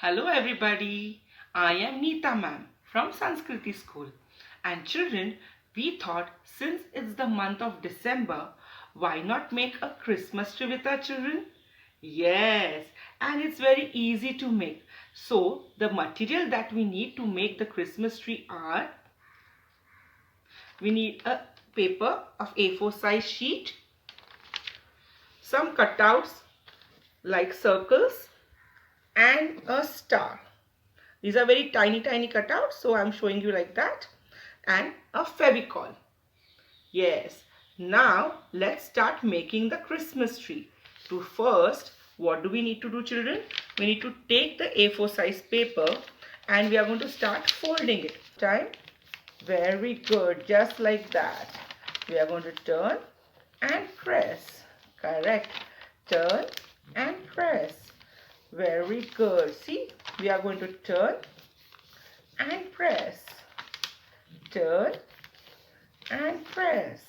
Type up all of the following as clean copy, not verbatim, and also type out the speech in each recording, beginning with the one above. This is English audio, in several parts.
Hello everybody, I am Neeta ma'am from Sanskriti school. And children, we thought since it's the month of December, why not make a Christmas tree with our children? Yes, and it's very easy to make. So the material that we need to make the Christmas tree are, we need a paper of A4 size sheet, some cutouts like circles and a star. These are very tiny cutouts, so I'm showing you like that. And a Fevicol. Yes. Now let's start making the Christmas tree. To first, what do we need to do, children? We need to take the A4 size paper and we are going to start folding it. Time. Very good. Just like that. We are going to turn and press. Correct. Turn and press. Very good. See, we are going to turn and press. Turn and press.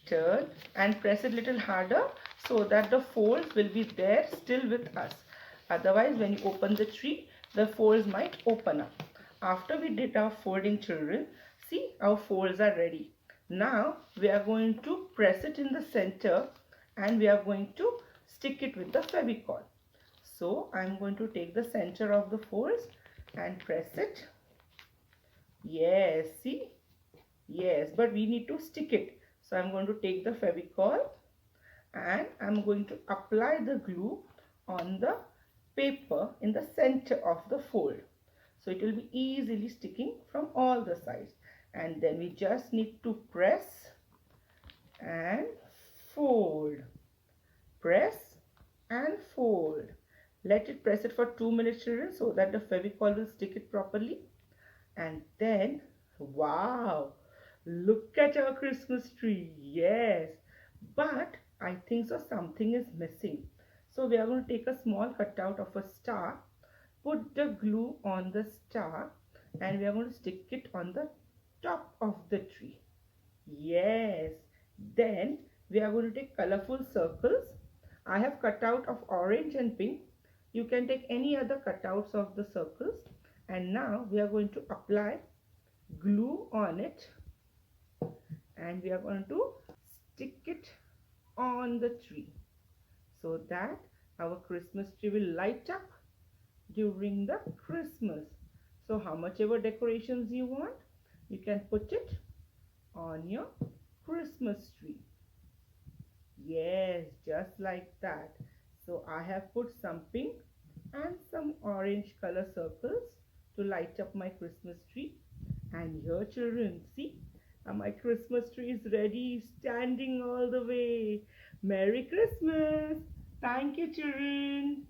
Turn and press it a little harder so that the folds will be there still with us. Otherwise, when you open the tree, the folds might open up. After we did our folding, children, see, our folds are ready. Now, we are going to press it in the center and we are going to stick it with the Fevicol. So, I am going to take the center of the folds and press it. Yes, see? Yes, but we need to stick it. So, I am going to take the Fevicol and I am going to apply the glue on the paper in the center of the fold. So, it will be easily sticking from all the sides. And then we just need to press and fold. Press and fold. Let it press it for 2 minutes, children, so that the Fevicol will stick it properly. And then, wow, look at our Christmas tree. Yes, but I think so something is missing. So we are going to take a small cutout of a star, put the glue on the star, and we are going to stick it on the top of the tree. Yes, then we are going to take colorful circles. I have cut out of orange and pink. You can take any other cutouts of the circles. And now we are going to apply glue on it. And we are going to stick it on the tree. So that our Christmas tree will light up during the Christmas. So how much ever decorations you want, you can put it on your Christmas tree. Yes, just like that. So I have put some pink and some orange color circles to light up my Christmas tree. And here, children, see, my Christmas tree is ready, standing all the way. Merry Christmas. Thank you, children.